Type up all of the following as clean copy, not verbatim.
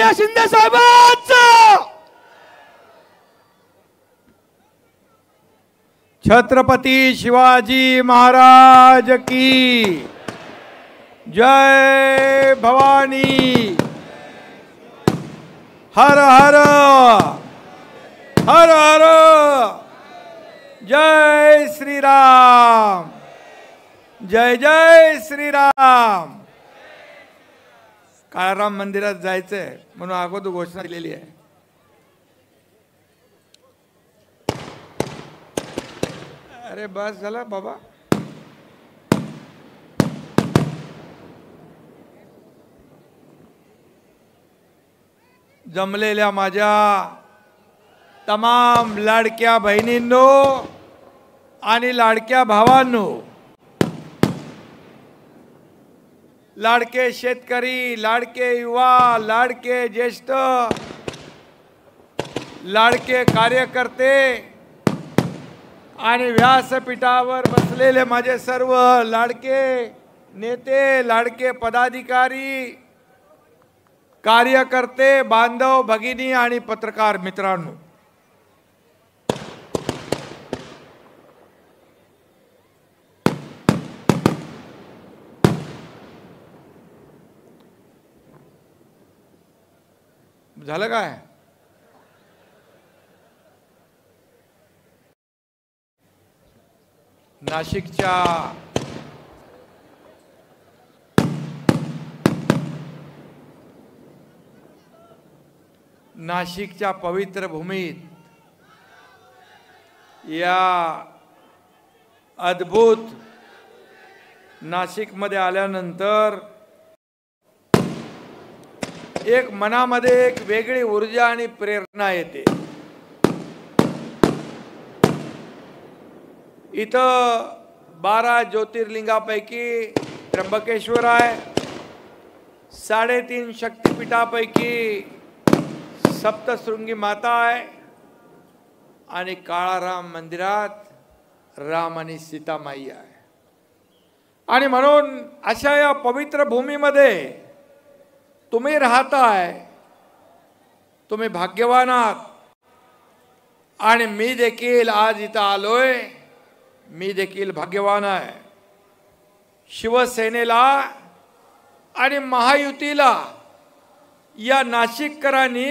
एकनाथ शिंदे साहेबांचं, छत्रपती शिवाजी महाराज की जय भवानी। हर हर हर हर जय श्री राम, जय जय श्री राम। काळाराम मंदिरात जायचंय म्हणून अगोदर घोषणा दिलेली आहे। अरे बस झाला बाबा। जमलेल्या माझ्या तमाम लाडक्या बहिणींनो आणि लाडक्या भावांनो, लाडके शेतकरी, लाडके युवा, लाडके ज्येष्ठ, लाडके कार्यकर्ते आणि व्यासपीठावर बसलेले माझे सर्व लाडके नेते, लाडके पदाधिकारी, कार्यकर्ते, बांधव, भगिनी आणि पत्रकार मित्रांनो, झालं काय? नाशिकच्या पवित्र भूमीत या अद्भुत नाशिकमध्ये आल्यानंतर एक मनामध्ये एक वेगळी ऊर्जा आणि प्रेरणा येते। इथं 12 ज्योतिर्लिंगापैकी त्र्यंबकेश्वर आहे, 3.5 शक्तिपीठापैकी सप्तशृंगी माता आहे आणि काळाराम मंदिरात राम आणि सीतामाई आहे। आणि म्हणून अशा या पवित्र भूमीमध्ये तुम्ही राहताय, तुम्ही भाग्यवान आहात। आणि मी देखील आज इथं आलोय, मी देखील भाग्यवान आहे। शिवसेनेला आणि महायुतीला या नाशिककरांनी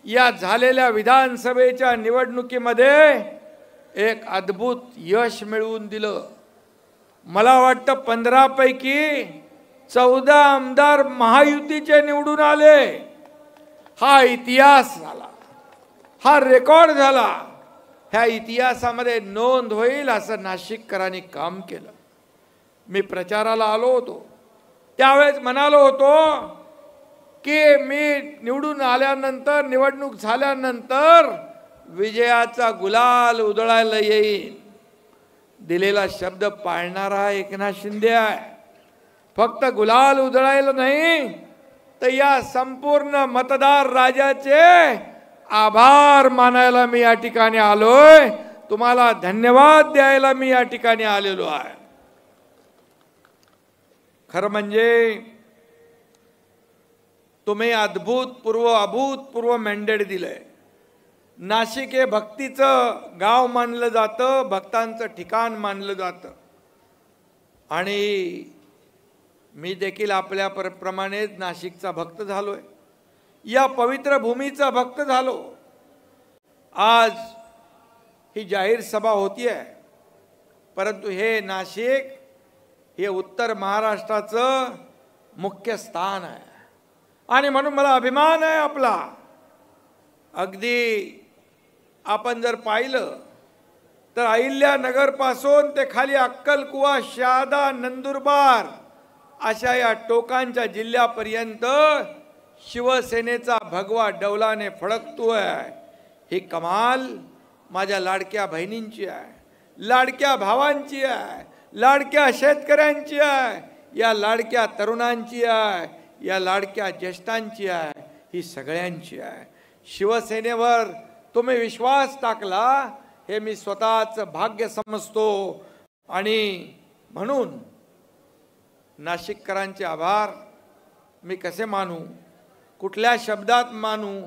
या झालेल्या विधानसभेच्या निवडणुकीमध्ये एक अद्भुत यश मिळवून दिलं। मला वाटतं 15 पैकी 14 आमदार महायुतीचे निवडून आले। हा इतिहास झाला, हा रेकॉर्ड झाला। ह्या इतिहासामध्ये नोंद होईल असं नाशिककरांनी काम केलं। मी प्रचाराला आलो होतो, त्यावेळेस म्हणालो होतो की मी निवडून आल्यानंतर, निवडणूक झाल्यानंतर विजयाचा गुलाल उधळायला येईल। दिलेला शब्द पाळणारा एकनाथ शिंदे आहे। फक्त गुलाल उधळायला नाही तर या संपूर्ण मतदार राजाचे आभार मानायला मी या ठिकाणी आलोय। तुम्हाला धन्यवाद द्यायला मी या ठिकाणी आलेलो आहे। खरं म्हणजे तुम्ही अभूतपूर्व मॅन्डेट दिलंय। नाशिक हे भक्तीचं गाव मानलं जातं, भक्तांचं ठिकाण मानलं जातं। आणि मी देखील आपल्या प्रमाणेच नाशिकचा भक्त झालोय, या पवित्र भूमीचा भक्त झालो। आज ही जाहीर सभा होतीये, परंतु हे नाशिक हे उत्तर महाराष्ट्राचं मुख्य स्थान आहे आणि म्हणून मला अभिमान आहे आपला। अगदी आपण जर पाहिलं तर अहिल्यानगर पासून ते खाली अक्कलकुवा, शहादा, नंदुरबार अशा या टोकांच्या जिल्ह्यापर्यंत शिवसेनेचा भगवा डौलाने फडकतोय। ही कमाल माझ्या लाडक्या बहिणींची आहे, लाडक्या भावांची आहे, लाडक्या शेतकऱ्यांची आहे, या लाडक्या तरुणांची आहे, या लाडक्या ज्येष्ठांची आहे, ही सगळ्यांची आहे। शिवसेनेवर तुम्ही विश्वास टाकला हे मी स्वतःच भाग्य समजतो आणि म्हणून नाशिककरांचे आभार मी कसे मानू। कुठल्या शब्दात मानू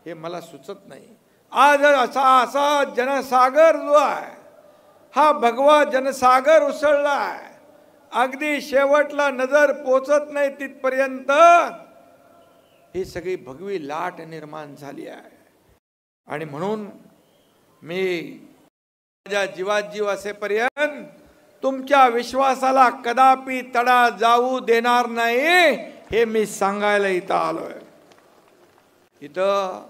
हे मला सुचत नाही. आज असा जनसागर जो आहे हा भगवा जनसागर उसळला आहे. अगदी शेवटला नजर पोचत नाही तिथपर्यंत ही सगळी भगवी लाट निर्माण झाली आहे. आणि म्हणून मी माझ्या जीवात जीव असेपर्यंत तुमच्या विश्वासाला कदापि तडा जाऊ देणार नाही हे मी सांगायला इथं आलोय. इथं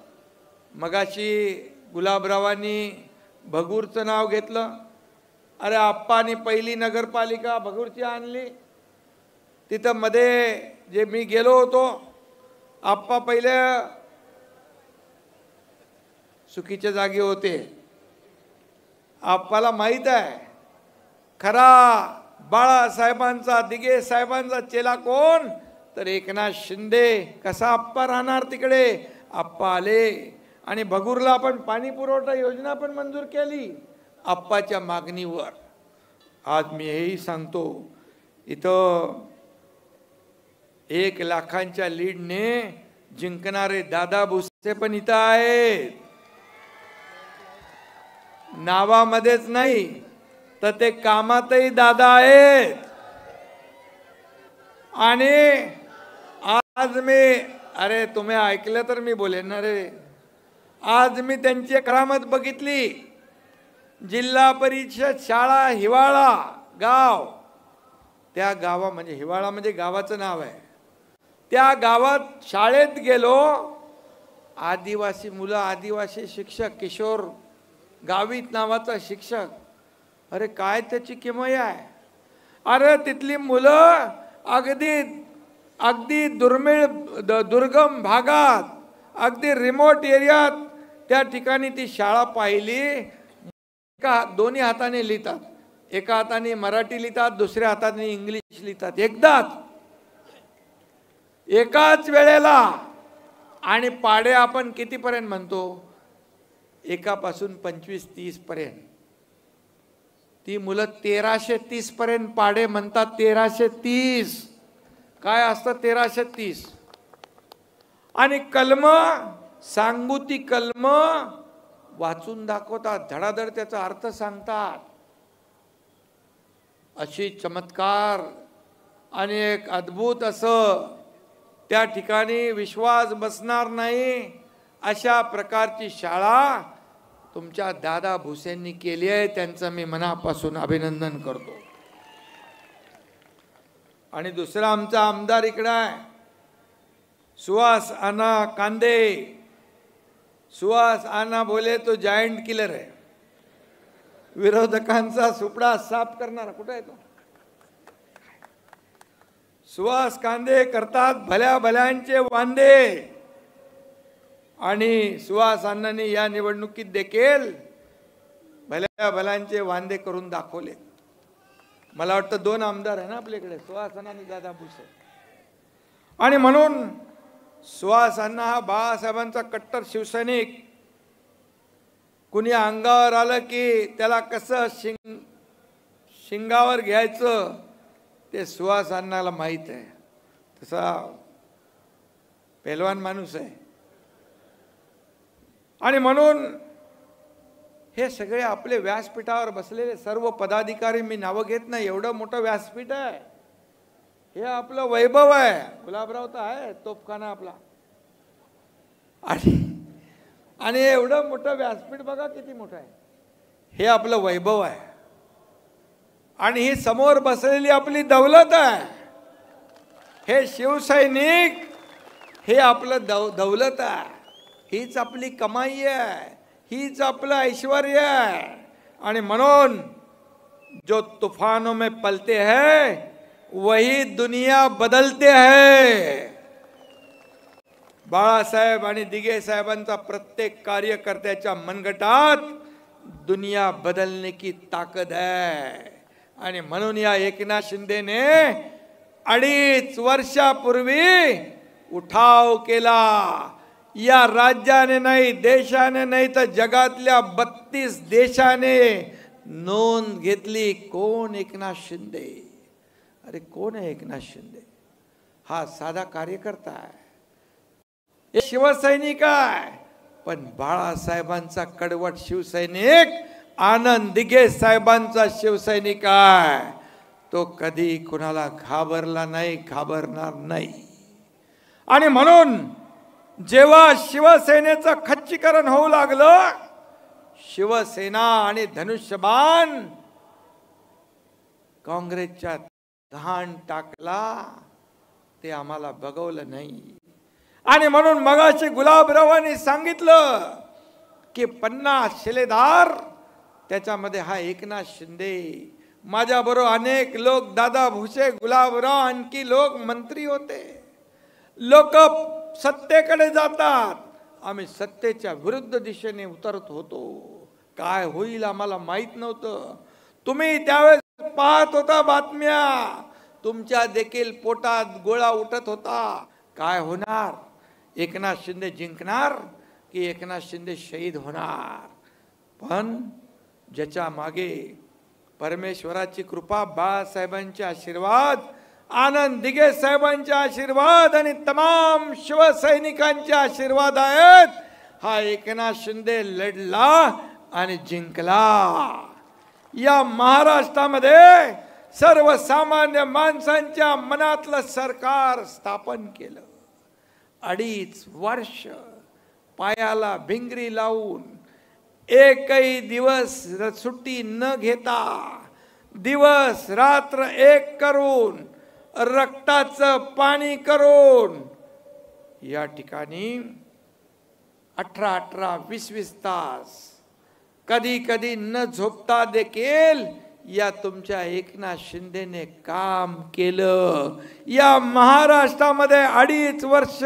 मगाशी गुलाबरावांनी भगूरचं नाव घेतलं. अरे आप्पानी पहिली नगरपालिका भगूरची आणली. तिथं मध्ये जे मी गेलो होतो, आप्पा पहिले चुकीच्या जागी होते. आप्पाला माहीत आहे खरा बाळासाहेबांचा दिगे साहेबांचा चेला कोण तर एकनाथ शिंदे. कसा आप्पा राहणार तिकडे. आप्पा आले आणि भगूरला आपण पाणी पुरवठा योजना पण मंजूर केली आप्पाच्या मागणीवर. आज मी हेही सांगतो इथं 1 लाखांच्या लीडने जिंकणारे दादा भुसे पण इथं आहेत. नावामध्येच नाही तर ते कामातही दादा आहेत. आणि आज मी अरे तुम्ही ऐकलं तर मी बोलेन ना रे. आज मी त्यांची करामत बघितली. जिल्हा परिषद शाळा हिवाळा गाव, त्या गावा म्हणजे हिवाळा म्हणजे गावाचं नाव आहे. त्या गावात शाळेत गेलो. आदिवासी मुलं, आदिवासी शिक्षक, किशोर गावित नावाचा शिक्षक. अरे काय त्याची किमया आहे. अरे तिथली मुलं अगदी दुर्गम भागात, अगदी रिमोट एरियात त्या ठिकाणी ती शाळा पाहिली. दोन्ही हाताने लिहितात. एका हाताने मराठी लिहितात, दुसऱ्या हाताने इंग्लिश लिहितात. एकाच वेळेला. आणि पाडे आपण कितीपर्यंत म्हणतो. एकापासून 25-30 पर्यंत. ती मुलं 1330 पर्यंत पाडे म्हणतात. 1330 काय असतं 1330. आणि कलम सांगूती कलम वाचून दाखवतात. धडाधड त्याचा अर्थ सांगतात. अशी चमत्कार आणि एक अद्भुत असं त्या ठिकाणी विश्वास बसणार नाही अशा प्रकारची शाळा तुमच्या दादा भुसेंनी केली आहे. त्यांचं मी मनापासून अभिनंदन करतो. आणि दुसरा आमचा आमदार इकडे आहे सुहास अण्णा कांदे. सुहास अण्णा बोले तो जायंट किलर आहे. विरोधकांचा सुपडा साफ करणारा. कुठे आहे तो. सुहास कांदे करतात भल्या भल्यांचे वांदे. आणि सुहास अण्णांनी या निवडणुकीत देखील भल्या भल्यांचे वांदे करून दाखवले. मला वाटतं 2 आमदार आहे ना आपल्याकडे, सुहास अण्णा आणि दादा भुसे. आणि म्हणून सुहास अण्णा हा बाळासाहेबांचा कट्टर शिवसैनिक. कुणी अंगावर आलं की त्याला कसं शिंगावर घ्यायचं ते सुहास अण्णाला माहीत आहे. तसा पेलवान माणूस आहे. आणि म्हणून हे सगळे आपले व्यासपीठावर बसलेले सर्व पदाधिकारी, मी नावं घेत नाही, एवढं मोठं व्यासपीठ आहे. हे आपलं वैभव आहे. गुलाबराव तर आहे तोफखाना आपला. आणि एवढं मोठं व्यासपीठ बघा किती मोठं आहे. हे आपलं वैभव आहे. आणि ही समोर बसलेली आपली दौलत आहे. हे शिवसैनिक हे आपलं दौलत आहे. हीच आपली कमाई आहे. हीच आपलं ऐश्वर्य आहे. आणि म्हणून जो तूफानों में पलते हैं वही दुनिया बदलते हैं. बाळासाहेब आणि दिगे साहेबांचा प्रत्येक कार्यकर्त्याच्या मनगटात दुनिया बदलने की ताकद है. आणि म्हणून या एकनाथ शिंदेने 2.5 वर्षापूर्वी उठाव केला. या राज्याने नाही, देशाने नाही तर जगातल्या 32 देशाने नोंद घेतली. कोण एकनाथ शिंदे. अरे कोण आहे एकनाथ शिंदे. हा साधा कार्यकर्ता आहे. शिवसैनिक आहे, पण बाळासाहेबांचा कडवट शिवसैनिक आनंद दिघे साहेबांचा शिवसैनिक आहे. तो कधी कुणाला घाबरला नाही, घाबरणार नाही. आणि म्हणून जेव्हा शिवसेनेचं खच्चीकरण होऊ लागलं, शिवसेना आणि धनुष्यबाण काँग्रेसच्या घाण टाकला, ते आम्हाला बघवलं नाही. आणि म्हणून मगाशी गुलाबरावांनी सांगितलं की 50 शिलेदार, त्याच्यामध्ये हा एकनाथ शिंदे, माझ्याबरोबर अनेक लोक, दादा भुसे, गुलाबराव, आणखी लोक मंत्री होते. लोक सत्तेकडे जातात, आम्ही सत्तेच्या विरुद्ध दिशेने उतरत होतो. काय होईल आम्हाला माहित नव्हतं. तुम्ही त्यावेळेस पाहत होता बातम्या, तुमच्या देखील पोटात गोळा उठत होता. काय होणार, एकनाथ शिंदे जिंकणार की एकनाथ शिंदे शहीद होणार. पण ज्याच्या मागे परमेश्वराची कृपा, बाळासाहेबांचे आशीर्वाद, आनंद दिघे साहेबांचे आशीर्वाद आणि तमाम शिवसैनिकांचे आशीर्वाद आहेत. हा एकनाथ शिंदे लढला आणि जिंकला. या महाराष्ट्रामध्ये सर्वसामान्य माणसांच्या मनातलं सरकार स्थापन केलं. 2.5 वर्ष पायाला भिंगरी लावून, एकही दिवस सुट्टी न घेता, दिवस रात्र एक करून, रक्ताचं पाणी करून या ठिकाणी 18-18, 20-20 तास, कधी कधी न झोपता देखील या तुमच्या एकनाथ शिंदेने काम केलं. या महाराष्ट्रामध्ये 2.5 वर्ष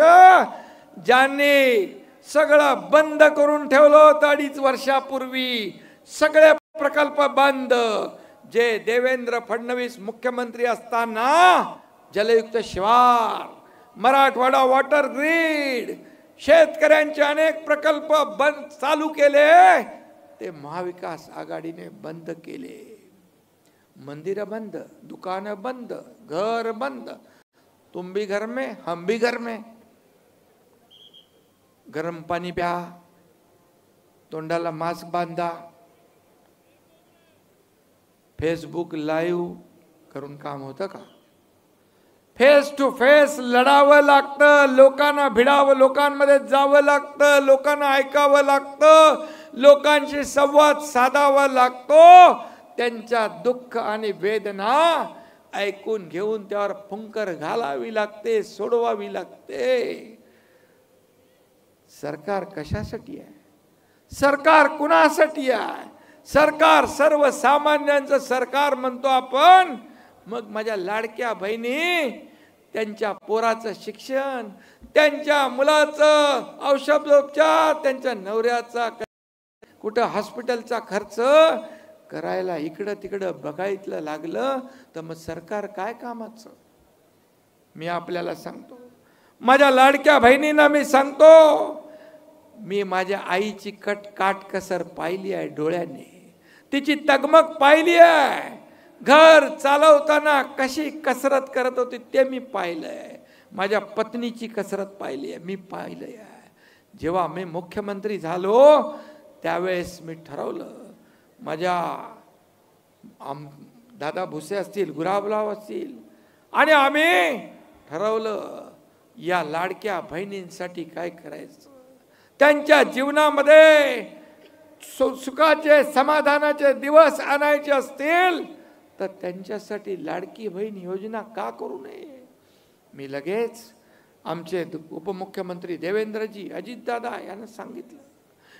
ज्यांनी सगळं बंद करून ठेवलं होतं, 2.5 वर्षापूर्वी सगळे प्रकल्प बंद. जे देवेंद्र फडणवीस मुख्यमंत्री असताना जलयुक्त शिवार, मराठवाडा वॉटर ग्रीड, शेतकऱ्यांचे अनेक प्रकल्प बंद चालू केले, ते महाविकास आघाडीने बंद केले. मंदिर बंद, दुकानं बंद, घर बंद. तुम भी घर में, हम भी घर में. गरम पाणी प्या, तोंडाला मास्क बांधा, फेसबुक लाईव्ह करून काम होतं का? फेस टू फेस लढावं लागतं, लोकांना भिडावं, लोकांमध्ये जावं लागतं, लोकांना ऐकावं लागतं, लोकांशी संवाद साधावा लागतो. त्यांच्या दुःख आणि वेदना ऐकून घेऊन त्यावर फुंकर घालावी लागते, सोडवावी लागते. सरकार कशासाठी आहे? सरकार कुणासाठी आहे? सरकार सर्वसामान्यांचं सरकार म्हणतो आपण. मग माझ्या लाडक्या बहिणी, त्यांच्या पोराचं शिक्षण, त्यांच्या मुलाचं औषधोपचार, त्यांच्या नवऱ्याचा कुठं हॉस्पिटलचा खर्च करायला इकडं तिकडं बघायला लागलं तर मग सरकार काय कामाचं? मी आपल्याला सांगतो, माझ्या लाडक्या बहिणींना मी सांगतो, मी माझ्या आईची काटकसर पाहिली आहे डोळ्याने, तिची तगमग पाहिली आहे. घर चालवताना कशी कसरत करत होती ते मी पाहिलंय. माझ्या पत्नीची कसरत पाहिली आहे, मी पाहिलंय. जेव्हा मी मुख्यमंत्री झालो त्यावेळेस मी ठरवलं, माझ्या दादा भुसे असतील, गुलाबराव असतील, आणि आम्ही ठरवलं या लाडक्या बहिणींसाठी काय करायचं. त्यांच्या जीवनामध्ये सुखाचे, समाधानाचे दिवस आणायचे असतील तर त्यांच्यासाठी लाडकी बहीण योजना का करू नये. मी लगेच आमचे उपमुख्यमंत्री देवेंद्रजी, अजितदादा यांना सांगितलं.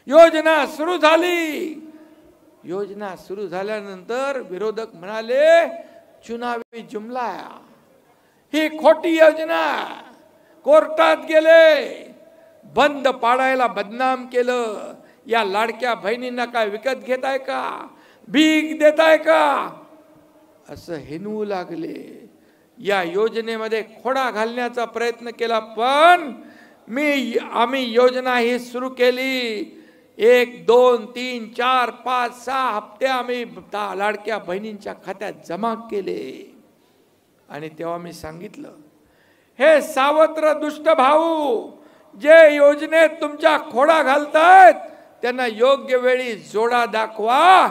योजना सुरू झाली. योजना सुरू झाल्यानंतर विरोधक म्हणाले चुनावी जुमला, ही खोटी योजना. कोर्टात गेले, बंद पाडायला बदनाम केलं. या लाडक्या बहिणींना काय विकत घेताय का, भीक देताय का, असं हिनवू लागले. या योजनेमध्ये खोडा घालण्याचा प्रयत्न केला, पण आम्ही योजना ही सुरू केली. 1, 2, 3, 4, 5, 6 हप्ते आम्ही लाडक्या बहिणींच्या खात्यात जमा केले. आणि तेव्हा मी सांगितलं, हे सावत्र दुष्ट भाऊ, जे योजनेत तुमच्या खोडा घालतायत त्यांना योग्य वेळी जोडा दाखवा.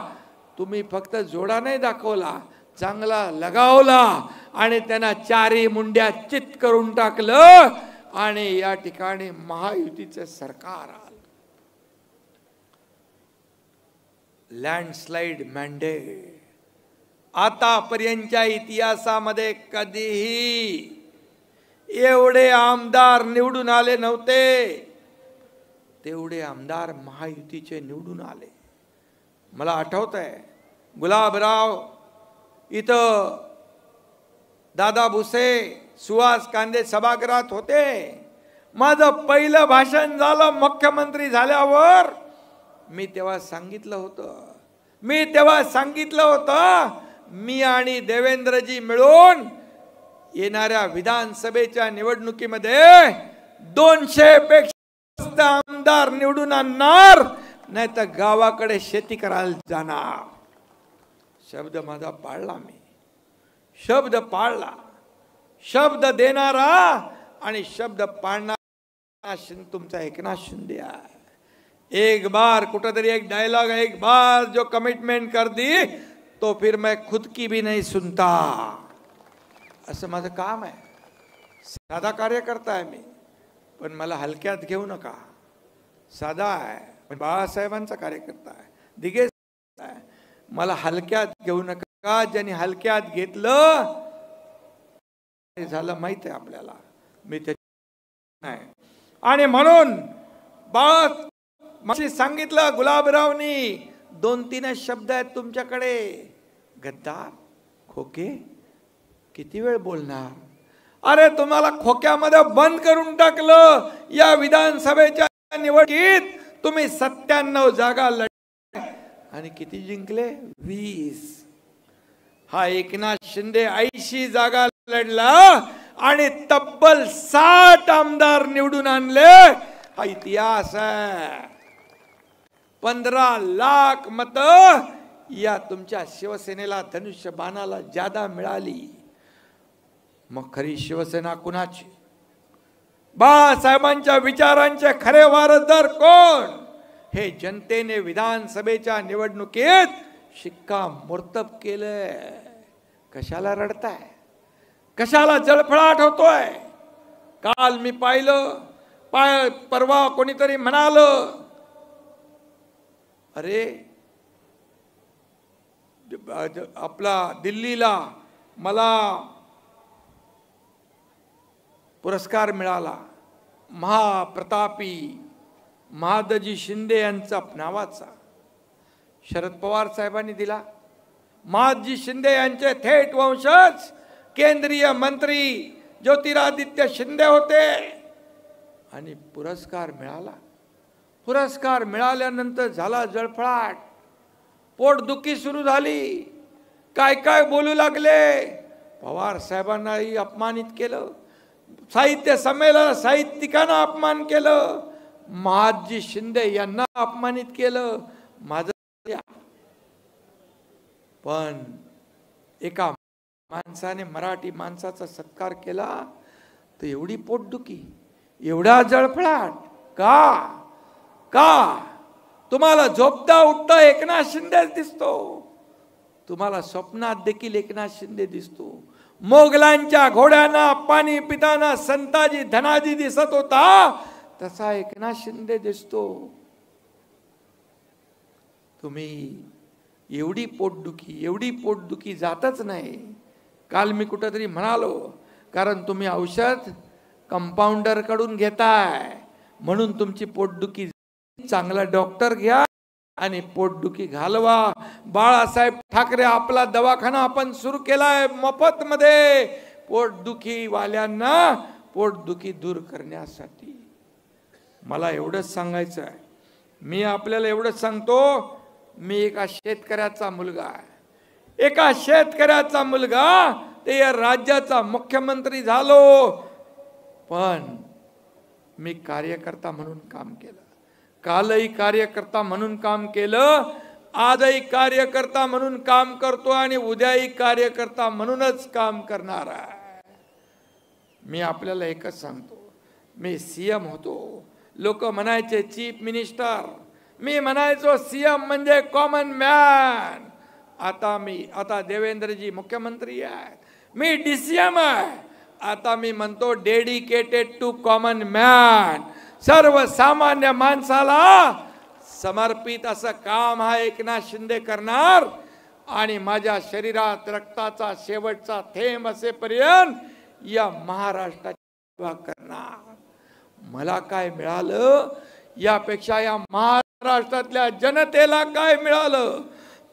तुम्ही फक्त जोडा नाही दाखवला, चांगला लगावला आणि त्यांना चारी मुंड्या चित करून टाकलं आणि या ठिकाणी महायुतीचं सरकार आलं. Landslide mandate. आतापर्यंतच्या इतिहासामध्ये कधीही एवढे आमदार निवडून आले नव्हते, तेवढे आमदार महायुतीचे निवडून आले. मला आठवतंय गुलाबराव इथं दादा भुसे सुहास कांदे सभागृहात होते. माझं पहिलं भाषण झालं मुख्यमंत्री झाल्यावर. मी तेव्हा सांगितलं होतं मी आणि देवेंद्रजी मिळून येणाऱ्या विधानसभेच्या निवडणुकीमध्ये 200 पेक्षा जास्त आमदार निवडून आणणार, नाही तर गावाकडे शेती करायला जाणार. शब्द माझा पाळला. मी शब्द पाळला. शब्द देणारा आणि शब्द पाळणारा तुमचा एकनाथ शिंदे आहे. एक बार कुठेतरी एक डायलॉग, एक बार जो कमिटमेंट कर दी तो फिर मैं खुद की भी नहीं सुनता. असं माझं काम आहे. साधा कार्यकर्ता आहे मी, पण मला हलक्यात घेऊ नका. साधा आहे पण बाळासाहेबांचा कार्यकर्ता आहे, दिघे आहे. मला हलक्यात घेऊ नका. ज्यांनी हलक्यात घेतलं झालं माहित आहे आपल्याला. मी ते नाही. आणि म्हणून मला सांगितलं गुलाबरावनी 2-3 शब्द आहेत तुमच्याकडे. गद्दार, खोके, किती वेळ बोलणार? अरे तुम्हाला खोक्यामध्ये बंद करून टाकलं. या विधानसभेच्या निवडणुकीत तुम्ही 97 जागा लढले आणि किती जिंकले? 20. हा एकनाथ शिंदे 80 जागा लढला आणि तब्बल 60 आमदार निवडून आणले. हा इतिहास आहे. 15 लाख मतं या तुमच्या शिवसेनेला, धनुष्यबाणाला जादा मिळाली. मग खरी शिवसेना कुणाची? बाळासाहेबांच्या विचारांचे खरे वारसदार कोण? हे जनतेने विधानसभेच्या निवडणुकीत शिक्कामोर्तब केलंय. कशाला रडताय? कशाला जळफळाट होतोय? काल मी पाहिलं, परवा कोणीतरी म्हणालं, अरे आपला दिल्लीला मला पुरस्कार मिळाला, महाप्रतापी महादजी शिंदे यांचा नावाचा. शरद पवार साहेबांनी दिला. महादजी शिंदे यांचे थेट वंशज केंद्रीय मंत्री ज्योतिरादित्य शिंदे होते आणि पुरस्कार मिळाला. पुरस्कार मिळाल्यानंतर झाला जळफळाट, पोटदुखी सुरू झाली. काय काय बोलू लागले. पवार साहेबांनाही अपमानित केलं, साहित्य संमेलन साहित्यिकांना अपमान केलं, महादजी शिंदे यांना अपमानित केलं. माझं पण एका माणसाने, मराठी माणसाचा सत्कार केला तर एवढी पोटदुखी, एवढा जळफळाट का? तुम्हाला झोपता उठता एकनाथ शिंदेच दिसतो. तुम्हाला स्वप्नात देखील एकनाथ शिंदे दिसतो. मोगलांच्या घोड्यांना पाणी पिताना संताजी धनाजी दिसत होता, तसा एकनाथ शिंदे दिसतो. तुम्ही एवढी पोटदुखी जातच नाही. काल मी कुठेतरी म्हणालो, कारण तुम्ही औषध कंपाऊंडर कडून घेताय म्हणून तुमची पोटदुखी. चांगला डॉक्टर घ्या आणि पोटदुखी घालवा. बाळासाहेब ठाकरे आपला दवाखाना आपण सुरू केलाय मोफत मध्ये, पोटदुखी वाल्यांना पोटदुखी दूर करण्यासाठी. मला एवढंच सांगायचं आहे. मी आपल्याला एवढंच सांगतो, मी एका शेतकऱ्याचा मुलगा आहे. एका शेतकऱ्याचा मुलगा ते या राज्याचा मुख्यमंत्री झालो, पण मी कार्यकर्ता म्हणून काम केलं. कालही कार्यकर्ता म्हणून काम केलं, आजही कार्यकर्ता म्हणून काम करतो आणि उद्याही कार्यकर्ता म्हणूनच काम करणार आहे. मी आपल्याला एकच सांगतो, मी सीएम होतो, लोक म्हणायचे चीफ मिनिस्टर, मी म्हणायचो सीएम म्हणजे कॉमन मॅन. आता देवेंद्रजी मुख्यमंत्री आहेत, मी डीसीएम आहे. आता मी म्हणतो डेडिकेटेड टू कॉमन मॅन, सर्वसामान्य माणसाला समर्पित असं काम हा एकनाथ शिंदे करणार. आणि माझ्या शरीरात रक्ताचा शेवटचा थेंब असेपर्यंत या महाराष्ट्राची सेवा करणार. मला काय मिळालं यापेक्षा या महाराष्ट्रातल्या जनतेला काय मिळालं,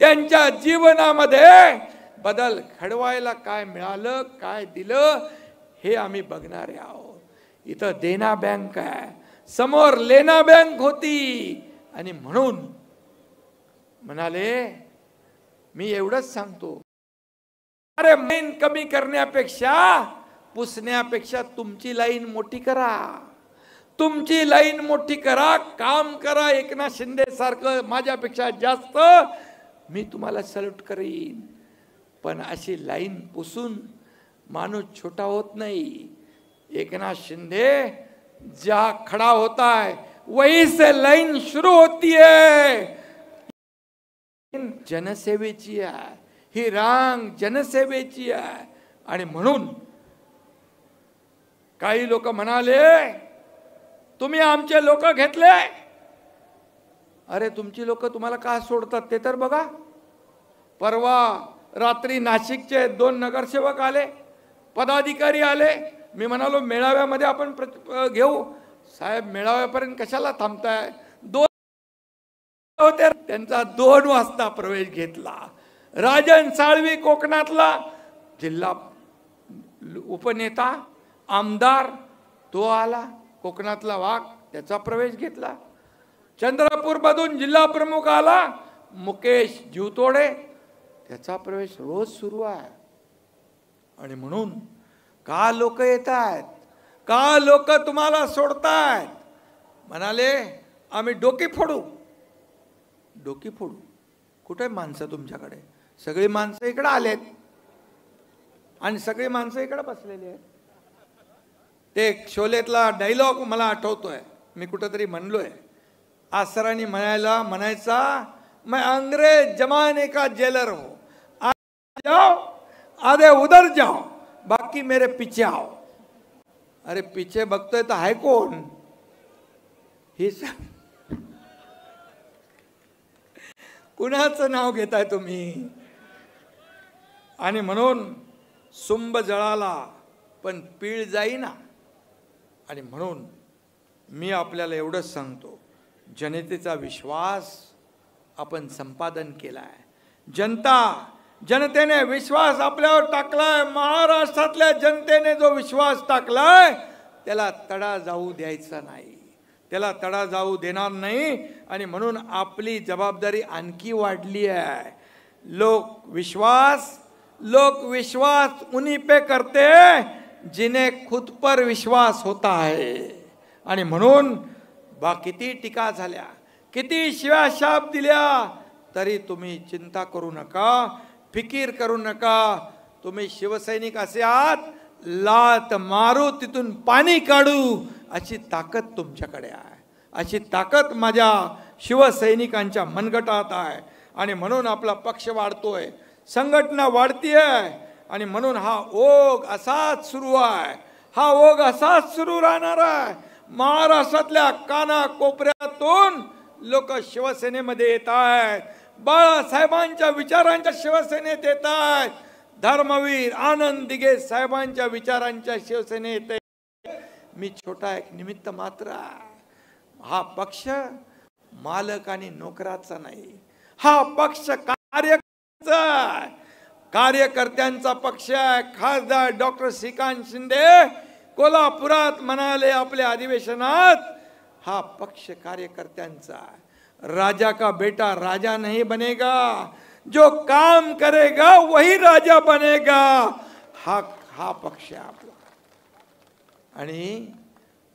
त्यांच्या जीवनामध्ये बदल घडवायला काय मिळालं, काय दिलं, हे आम्ही बघणारे आहोत. इथं देना बँक आहे, समोर लेना बँक होती. आणि म्हणून म्हणाले, मी एवढंच सांगतो, अरे लाईन कमी करण्यापेक्षा पुसण्यापेक्षा तुमची लाईन मोठी करा, तुमची लाईन मोठी करा, काम करा. एकनाथ शिंदे सारखं माझ्यापेक्षा जास्त मी तुम्हाला सल्यूट करीन. पण अशी लाईन पुसून माणूस छोटा होत नाही. एकनाथ शिंदे जहाँ खड़ा होता है वहीं से लाइन शुरू होती है. जनसेवेची आहे ही रांग, जनसेवेची आहे. आणि म्हणून काही लोक म्हणाले, तुम्ही आमचे लोक घेतले. अरे तुमची लोक तुम्हाला का सोडतात ते तर बघा. परवा रात्री नाशिकचे 2 नगरसेवक आले, पदाधिकारी आले. मी म्हणालो मेळाव्यामध्ये आपण घेऊ. साहेब मेळाव्यापर्यंत कशाला थांबताय, 2 होते, त्यांचा 2 वाजता प्रवेश घेतला. राजन साळवी कोकणातला जिल्हा उपनेता आमदार तो आला, कोकणातला वाघ, त्याचा प्रवेश घेतला. चंद्रपूर मधून जिल्हा प्रमुख आला मुकेश जीवतोडे, त्याचा प्रवेश रोज सुरू आहे. आणि म्हणून का लोक येत आहेत, का लोक तुम्हाला सोडतायत. म्हणाले आम्ही डोकी फोडू. डोकी फोडू कुठे माणसं तुमच्याकडे, सगळी माणसं इकडे आलेत आणि सगळी माणसं इकडे बसलेली आहेत. ते शोलेतला डायलॉग मला आठवतोय, मी कुठेतरी म्हणलोय. आसरांनी म्हणायचा, मैं अंग्रेज जमाने का जेलर हूं, जाओ आधे उधर जाओ बाकी मेरे पीछे आओ. अरे पीछे बघतोय तर आहे कोण, हे कुणाचं नाव घेताय तुम्ही. आणि म्हणून सुंब जळाला पण पीळ जाईना. आणि म्हणून मी आपल्याला एवढंच सांगतो, जनतेचा विश्वास आपण संपादन केलाय. जनतेने विश्वास आपल्यावर टाकलाय. महाराष्ट्रातल्या जनतेने जो विश्वास टाकलाय त्याला तडा जाऊ द्यायचा नाही, त्याला तडा जाऊ देणार नाही. आणि म्हणून आपली जबाबदारी आणखी वाढली आहे. लोक विश्वास उन्हीं पे करते जिन्हें खुद पर विश्वास होता है. आणि म्हणून किती टीका झाल्या, किती शिव्या शाप दिल्या, तरी तुम्ही चिंता करू नका, फिकीर करू नका. तुम्ही शिवसैनिक असे आहात, लात मारू तिथून पाणी काढू अशी ताकद तुमच्याकडे आहे, अशी ताकद माझ्या शिवसैनिकांच्या मनगटात आहे. आणि म्हणून आपला पक्ष वाढतोय, संघटना वाढतीये. आणि म्हणून हा ओघ असाच सुरू आहे, हा ओघ असाच सुरू राहणार आहे. महाराष्ट्रातल्या काना कोपऱ्यातून लोक शिवसेनेमध्ये येत आहेत, बाळासाहेबांच्या विचारांच्या शिवसेनेत येत आहेत, धर्मवीर आनंद दिघे साहेबांच्या विचारांच्या शिवसेनेत येत. मी छोटा एक निमित्त मात्र आहे. हा पक्ष मालक आणि नोकराचा नाही, हा पक्ष कार्यकर्त्यांचा पक्ष आहे. खासदार डॉक्टर श्रीकांत शिंदे कोल्हापुरात म्हणाले आपल्या अधिवेशनात, हा पक्ष कार्यकर्त्यांचा आहे. राजा का बेटा राजा नहीं बनेगा, जो काम करेगा वही राजा बनेगा. हा पक्ष आहे आपला. आणि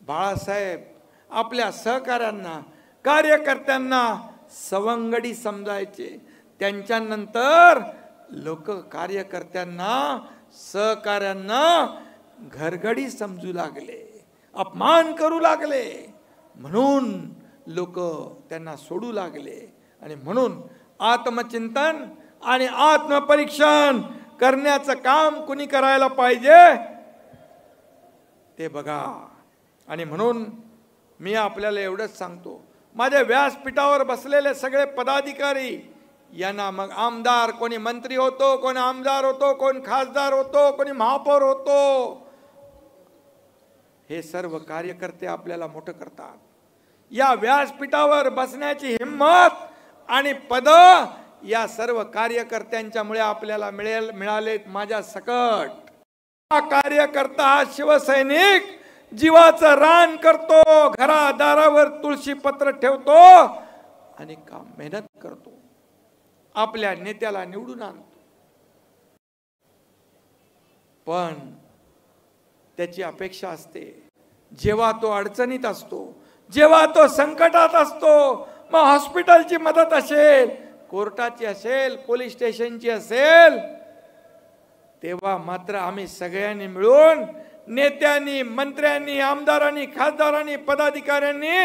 बाळासाहेब आपल्या सहकाऱ्यांना, कार्यकर्त्यांना सवंगडी समजायचे. त्यांच्यानंतर लोक कार्यकर्त्यांना, सहकाऱ्यांना घरगडी समजू लागले. अपमान करू लागले, म्हणून लोक त्यांना सोडू लागले. आणि म्हणून आत्मचिंतन आणि आत्मपरीक्षण करण्याचं काम कुणी करायला पाहिजे ते बघा. आणि म्हणून मी आपल्याला एवढंच सांगतो, माझ्या व्यासपीठावर बसलेले सगळे पदाधिकारी यांना, मग आमदार, कोणी मंत्री होतो, कोणी आमदार होतो, कोण खासदार होतो, कोणी महापौर होतो, हे सर्व कार्यकर्ते आपल्याला मोठं करतात. या व्यासपीठावर बसण्याची हिम्मत आणि पद या सर्व कार्यकर्त्यांच्यामुळे आपल्याला मिळालेत माझ्या सकट. हा कार्यकर्ता, हा शिवसैनिक जीवाचं रान करतो, घरादारावर तुळशी पत्र ठेवतो आणि काम मेहनत करतो, आपल्या नेत्याला निवडून आणतो. पण त्याची अपेक्षा असते, जेव्हा तो अडचणीत असतो, जेव्हा तो संकटात असतो, मग हॉस्पिटलची मदत असेल, कोर्टाची असेल, पोलीस स्टेशनची असेल, तेव्हा मात्र आम्ही सगळ्यांनी मिळून, नेत्यांनी, मंत्र्यांनी, आमदारांनी, खासदारांनी, पदाधिकाऱ्यांनी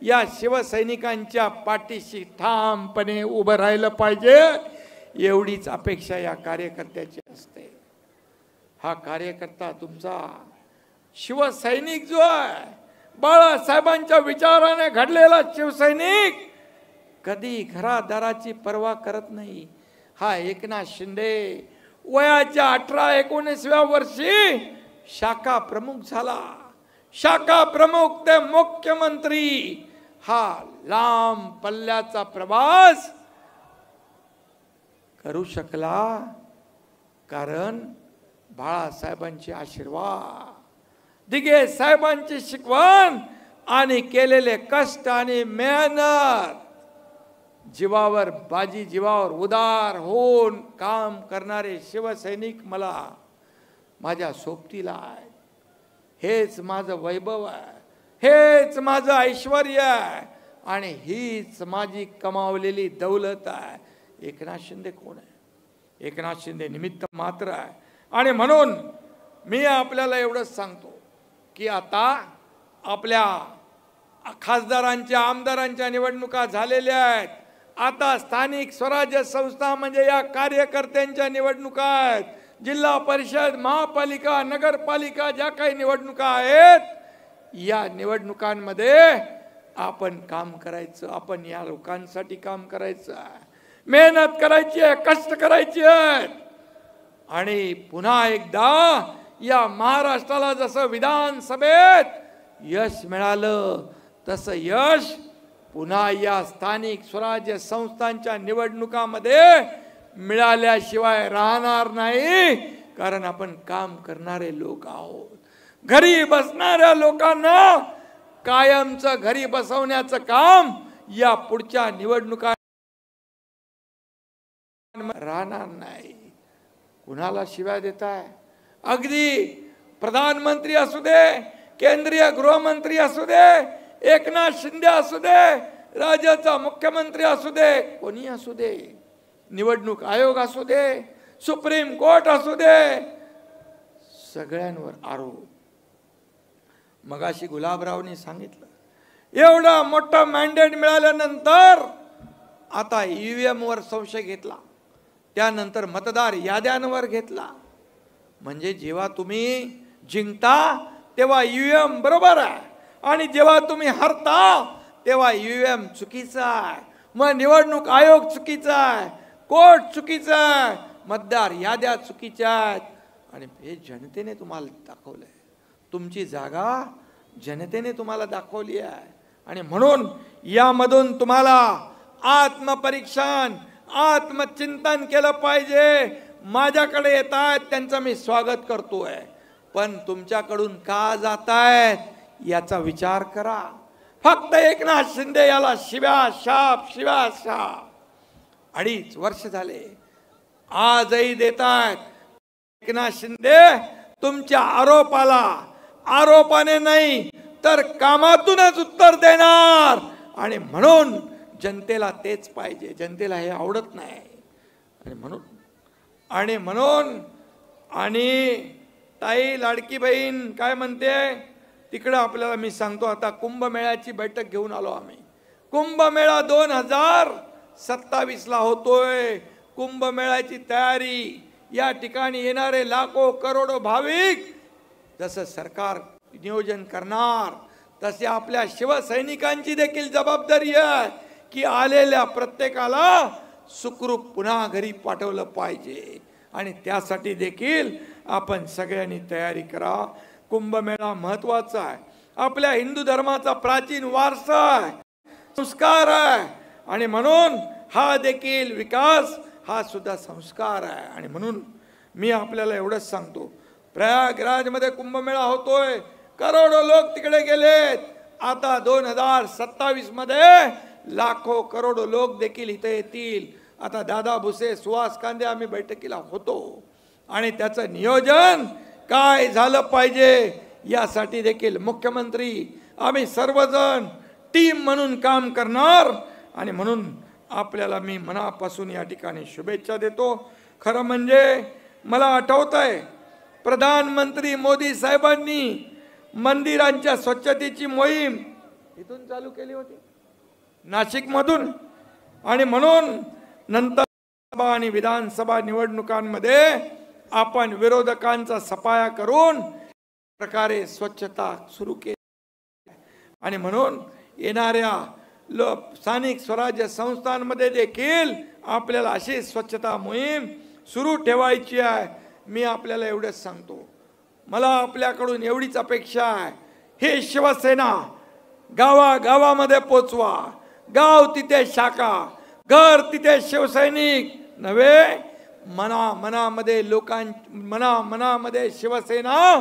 या शिवसैनिकांच्या पाठीशी ठामपणे उभं राहिलं पाहिजे, एवढीच अपेक्षा या कार्यकर्त्याची असते. हा कार्यकर्ता तुमचा शिवसैनिक जो आहे, बाळासाहेबांच्या विचाराने घडलेला शिवसैनिक, कधी घरादाराची पर्वा करत नाही. हा एकनाथ शिंदे वयाच्या 18-19व्या वर्षी शाखा प्रमुख झाला. शाखा प्रमुख ते मुख्यमंत्री, हा लांब पल्ल्याचा प्रवास करू शकला, कारण बाळासाहेबांचे आशीर्वाद, दिघे साहेबांची शिकवण आणि केलेले कष्ट आणि मेहनत, जीवावर बाजी, जीवावर उदार होऊन काम करणारे शिवसैनिक मला माझ्या सोबतीला आहेत. हेच माझं वैभव आहे, हेच माझं ऐश्वर्य आहे आणि हीच माझी कमावलेली दौलत आहे. एकनाथ शिंदे कोण आहे? एकनाथ शिंदे निमित्त मात्र आहे. आणि म्हणून मी आपल्याला एवढंच सांगतो की आता आपल्या खासदारांच्या, आमदारांच्या निवडणुका झालेल्या आहेत. आता स्थानिक स्वराज्य संस्था म्हणजे या कार्यकर्त्यांच्या निवडणुका आहेत. जिल्हा परिषद, महापालिका, नगरपालिका ज्या काही निवडणुका आहेत, या निवडणुकांमध्ये आपण काम करायचं, आपण या लोकांसाठी काम करायचं आहे, मेहनत करायची आहे, कष्ट करायचे आहेत. आणि पुन्हा एकदा या महाराष्ट्राला जसं विधानसभेत यश मिळालं, तसं यश पुन्हा या स्थानिक स्वराज्य संस्थांच्या निवडणुकामध्ये मिळाल्याशिवाय राहणार नाही. कारण आपण काम करणारे लोक आहोत. घरी बसणाऱ्या लोकांना कायमचं घरी बसवण्याचं काम या पुढच्या निवडणुका राहणार नाही. कुणाला शिव्या देताय? अगदी प्रधानमंत्री असू दे, केंद्रीय गृहमंत्री असू दे, एकनाथ शिंदे असू दे, राज्याचा मुख्यमंत्री असू दे, कोणी असू दे, निवडणूक आयोग असू दे, सुप्रीम कोर्ट असू दे, सगळ्यांवर आरोप. मगाशी गुलाबरावनी सांगितलं, एवढा मोठा मॅन्डेट मिळाल्यानंतर आता ईव्हीएम वर संशय घेतला, त्यानंतर मतदार याद्यांवर घेतला. म्हणजे जेव्हा तुम्ही जिंकता तेव्हा ईव्हीएम बरोबर आहे, आणि जेव्हा तुम्ही हरता तेव्हा ईव्हीएम चुकीचा आहे, मग निवडणूक आयोग चुकीचा आहे, कोर्ट चुकीचा आहे, मतदार याद्या चुकीच्या आहेत. आणि हे जनतेने तुम्हाला दाखवलंय, तुमची जागा जनतेने तुम्हाला दाखवली आहे. आणि म्हणून यामधून तुम्हाला आत्मपरीक्षण, आत्मचिंतन केलं पाहिजे. माझ्याकडे येत आहेत त्यांचं मी स्वागत करतोय, पण तुमच्याकडून का जात आहेत याचा विचार करा. फक्त एकनाथ शिंदे याला शिव्या शाप, शिव्या शाप 2.5 वर्ष झाले, आजही देत आहेत. एकनाथ शिंदे तुमच्या आरोपाला आरोपाने नाही तर कामातूनच उत्तर देणार. आणि म्हणून जनतेला तेच पाहिजे, जनतेला हे आवडत नाही. आणि म्हणून आणि ताई लाडकी बहीण काय म्हणते, तिकडे आपल्याला मी सांगतो, आता कुंभमेळ्याची बैठक घेऊन आलो आम्ही. कुंभमेळा 2027ला होतोय. कुंभमेळ्याची तयारी, या ठिकाणी येणारे लाखो करोडो भाविक जसं सरकार नियोजन करणार तसे आपल्या शिवसैनिकांची देखील जबाबदारी आहे की आलेल्या प्रत्येकाला सुखरूप पुन्हा घरी पाठवलं पाहिजे. आणि त्यासाठी देखील आपण सगळ्यांनी तयारी करा. कुंभमेळा महत्वाचा आहे. आपल्या हिंदू धर्माचा प्राचीन वारसा आहे, संस्कार आहे. आणि म्हणून हा देखील विकास हा सुद्धा संस्कार आहे. आणि म्हणून मी आपल्याला एवढंच सांगतो, प्रयागराजमध्ये कुंभमेळा होतोय, करोडो लोक तिकडे गेलेत. आता 2027 मध्ये लाखो करोडो लोक देखील इथे येतील. आता दादा भुसे, सुहास कांदे आम्ही बैठकीला होतो आणि त्याचं नियोजन काय झालं पाहिजे यासाठी देखील मुख्यमंत्री आम्ही सर्वजण टीम म्हणून काम करणार. आणि म्हणून आपल्याला मी मनापासून या ठिकाणी शुभेच्छा देतो. खरं म्हणजे मला आठवतंय, प्रधानमंत्री मोदी साहेबांनी मंदिरांच्या स्वच्छतेची मोहीम इथून चालू केली होती, नाशिकमधून. आणि म्हणून नंतर सभा आणि विधानसभा निवडणुकांमध्ये आपण विरोधकांचा सफाया करून प्रकारे स्वच्छता सुरू केली. आणि म्हणून येणाऱ्या स्थानिक स्वराज्य संस्थांमध्ये देखील आपल्याला अशी स्वच्छता मोहीम सुरू ठेवायची आहे. मी आपल्याला एवढंच सांगतो, मला आपल्याकडून एवढीच अपेक्षा आहे, हे शिवसेना गावागावामध्ये पोचवा. गाव तिथे शाखा, घर तिथे शिवसैनिक नव्हे, मनामध्ये मनामध्ये शिवसेना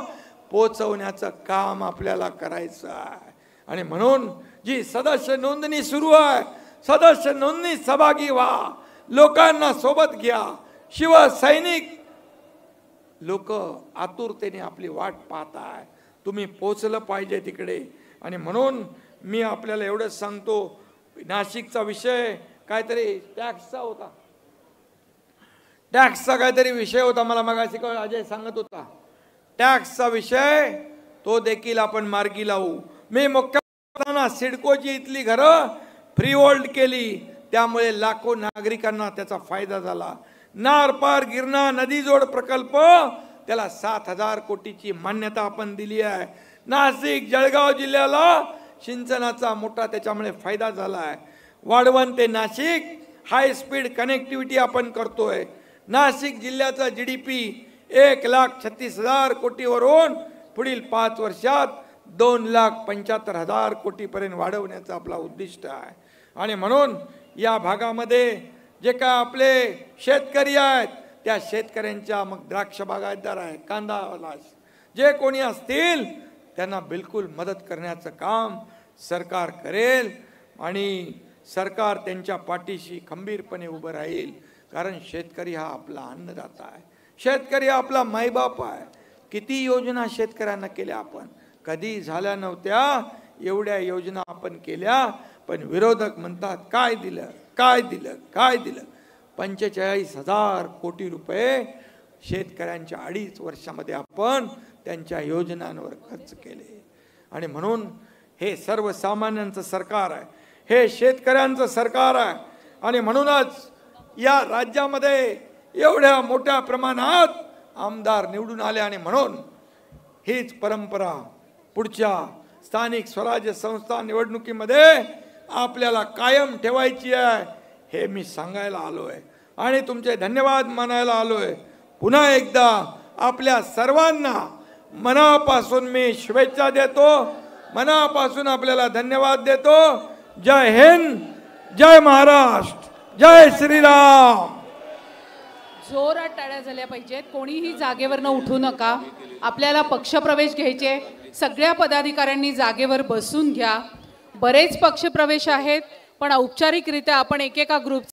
पोचवण्याचं काम आपल्याला करायचं आहे. आणि म्हणून जी सदस्य नोंदणी सुरू आहे, सदस्य नोंदणी सहभागी व्हा, लोकांना सोबत घ्या. शिवसैनिक लोक आतुरतेने आपली वाट पाहताय, तुम्ही पोचलं पाहिजे तिकडे. आणि म्हणून मी आपल्याला एवढंच सांगतो, नाशिकचा विषय काहीतरी टॅक्सचा होता, टॅक्सचा काहीतरी विषय होता, मला मगाशी अजय सांगत होता. टॅक्सचा विषय तो देखील आपण मार्गी लावू. मी मुख्यमंत्र्यांना सिडकोची इथली घरं फ्री होल्ड केली, त्यामुळे लाखो नागरिकांना त्याचा फायदा झाला. नारपार गिरणा नदीजोड प्रकल्प, त्याला 7,000 कोटीची मान्यता आपण दिली आहे. नाशिक जळगाव जिल्ह्याला सिंचनाचा मोठा त्याच्यामुळे फायदा झाला आहे. वाढवण ते नाशिक हाय स्पीड कनेक्टिव्हिटी आपण करतोय. नाशिक जिल्ह्याचा GDP 1,36,000 कोटीवरून पुढील 5 वर्षात 2,75,000 कोटीपर्यंत वाढवण्याचा आपला उद्दिष्ट आहे. आणि म्हणून या भागामध्ये जे काय आपले शेतकरी आहेत, त्या शेतकऱ्यांच्या, मग द्राक्ष बागायतदार आहे, कांदावाला, जे कोणी असतील त्यांना बिलकुल मदत करण्याचं काम सरकार करेल. आणि सरकार त्यांच्या पाठीशी खंबीरपणे उभं राहील. कारण शेतकरी हा आपला अन्नदाता आहे, शेतकरी हा आपला मायबाप आहे. किती योजना शेतकऱ्यांना केल्या आपण, कधी झाल्या नव्हत्या एवढ्या योजना आपण केल्या. पण विरोधक म्हणतात काय दिलं, काय दिलं, काय दिलं. 45,000 कोटी रुपये शेतकऱ्यांच्या 2.5 वर्षामध्ये आपण त्यांच्या योजनांवर खर्च केले. आणि म्हणून हे सर्वसामान्यांचं सरकार आहे, हे शेतकऱ्यांचं सरकार आहे. आणि म्हणूनच या राज्यामध्ये एवढ्या मोठ्या प्रमाणात आमदार निवडून आले. आणि म्हणून हीच परंपरा पुढच्या स्थानिक स्वराज्य संस्था निवडणुकीमध्ये आपल्याला कायम ठेवायची आहे, हे मी सांगायला आलोय आणि तुमचे धन्यवाद मानायला आलोय. पुन्हा एकदा आपल्या सर्वांना मनापासून मी शुभेच्छा देतो, मनापासून आपल्याला धन्यवाद देतो. जय हिंद, जय महाराष्ट्र, जय श्रीराम. जोरात टाळ्या झाल्या पाहिजेत. कोणीही जागेवरनं उठू नका. आपल्याला पक्षप्रवेश घ्यायचे, सगळ्या पदाधिकाऱ्यांनी जागेवर बसून घ्या. बरेच पक्षप्रवेश आहेत, पण औपचारिकरित्या आपण एकेका ग्रुप